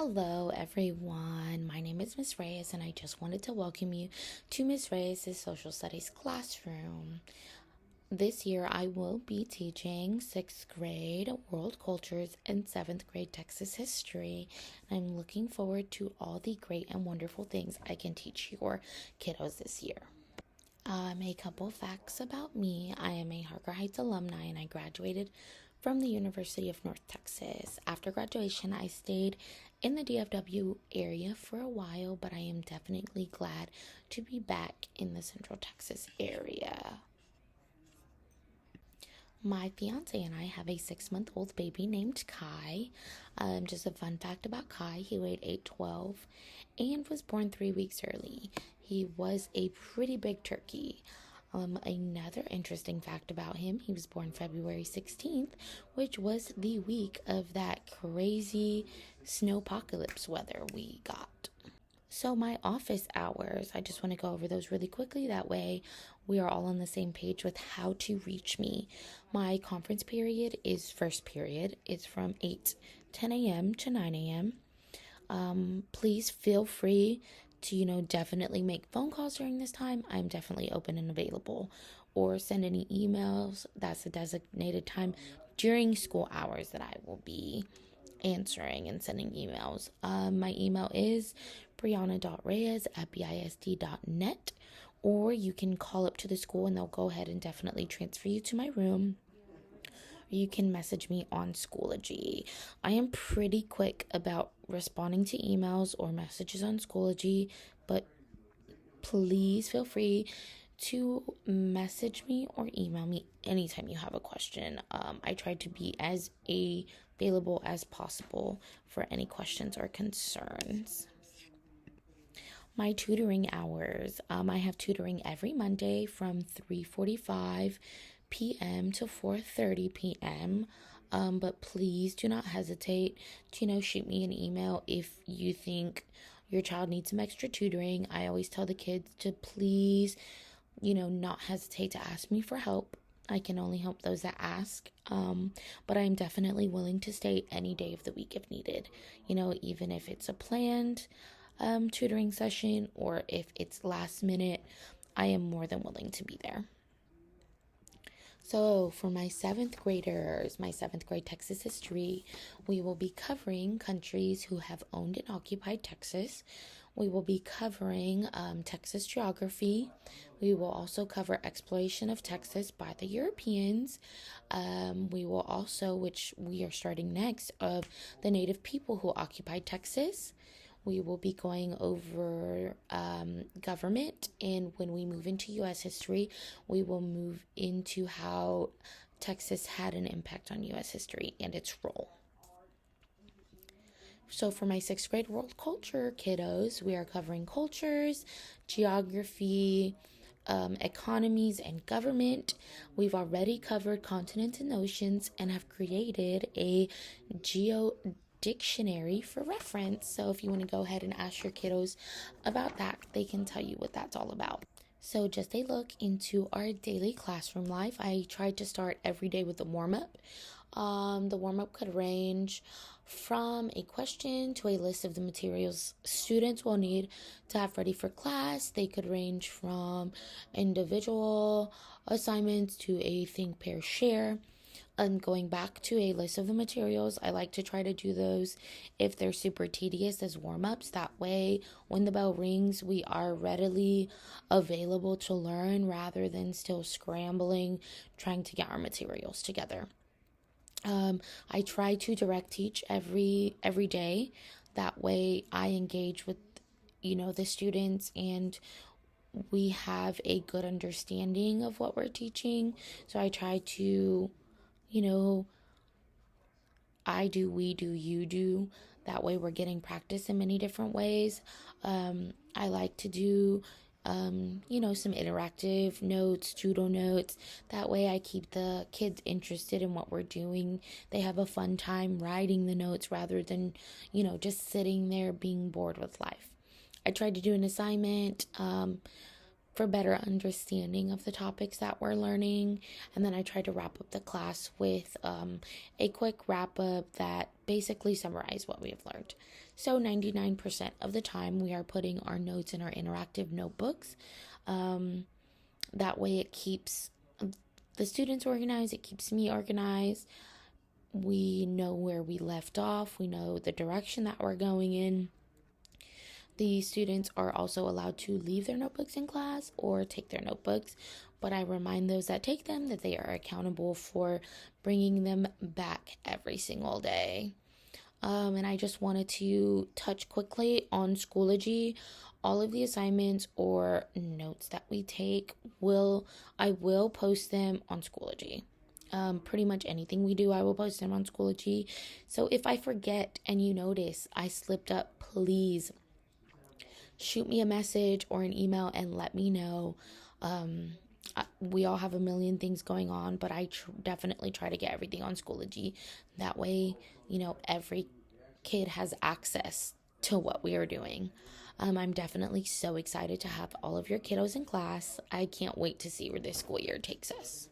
Hello, everyone. My name is Miss Reyes, and I just wanted to welcome you to Miss Reyes' Social Studies classroom. This year, I will be teaching 6th grade World Cultures and 7th grade Texas History. I'm looking forward to all the great and wonderful things I can teach your kiddos this year. A couple facts about me. I am a Harker Heights alumni and I graduated from the University of North Texas. After graduation, I stayed in the DFW area for a while, but I am definitely glad to be back in the Central Texas area. My fiance and I have a 6-month-old baby named Kai. Just a fun fact about Kai, he weighed 8'12" and was born 3 weeks early. He was a pretty big turkey. Another interesting fact about him, he was born February 16th, which was the week of that crazy snowpocalypse weather we got. So my office hours, I just want to go over those really quickly. That way we are all on the same page with how to reach me. My conference period is first period. It's from 10 a.m. to 9 a.m. Please feel free to, definitely make phone calls during this time. I'm definitely open and available. Or send any emails. That's the designated time during school hours that I will be answering and sending emails. My email is brianna.reyes@bisd.net, or you can call up to the school and they'll go ahead and definitely transfer you to my room. Or you can message me on Schoology. I am pretty quick about responding to emails or messages on Schoology, but please feel free to message me or email me anytime you have a question. I try to be as available as possible for any questions or concerns. My tutoring hours. I have tutoring every Monday from 3:45 p.m. to 4:30 p.m. But please do not hesitate to, shoot me an email if you think your child needs some extra tutoring. I always tell the kids to please, not hesitate to ask me for help. I can only help those that ask. But I'm definitely willing to stay any day of the week if needed. Even if it's a planned tutoring session or if it's last minute, I am more than willing to be there. So for my 7th graders, my 7th grade Texas history, we will be covering countries who have owned and occupied Texas. We will be covering Texas geography. We will also cover exploration of Texas by the Europeans. We will also, which we are starting next, of the native people who occupied Texas. We will be going over government, and when we move into U.S. history, we will move into how Texas had an impact on U.S. history and its role. So for my 6th grade world culture kiddos, we are covering cultures, geography, economies, and government. We've already covered continents and oceans and have created a dictionary for reference. So if you want to go ahead and ask your kiddos about that, they can tell you what that's all about. So just a look into our daily classroom life. I tried to start every day with a warm-up. The warm-up could range from a question to a list of the materials students will need to have ready for class. They could range from individual assignments to a think, pair, share. And going back to a list of the materials, I like to try to do those if they're super tedious as warm-ups. That way, when the bell rings, we are readily available to learn rather than still scrambling, trying to get our materials together. I try to direct teach every day. That way, I engage with, the students and we have a good understanding of what we're teaching. So I try to I do, we do, you do. That way we're getting practice in many different ways. I like to do, some interactive notes, doodle notes. That way I keep the kids interested in what we're doing. They have a fun time writing the notes rather than, just sitting there being bored with life. I tried to do an assignment, for better understanding of the topics that we're learning. And then I try to wrap up the class with a quick wrap up that basically summarizes what we have learned. So 99% of the time we are putting our notes in our interactive notebooks. That way it keeps the students organized, it keeps me organized. We know where we left off, we know the direction that we're going in. The students are also allowed to leave their notebooks in class or take their notebooks, but I remind those that take them that they are accountable for bringing them back every single day. And I just wanted to touch quickly on Schoology. All of the assignments or notes that we take I will post them on Schoology. Pretty much anything we do, I will post them on Schoology. So if I forget and you notice I slipped up, please shoot me a message or an email and let me know. We all have a million things going on, but I definitely try to get everything on Schoology. That way, every kid has access to what we are doing. I'm definitely so excited to have all of your kiddos in class. I can't wait to see where this school year takes us.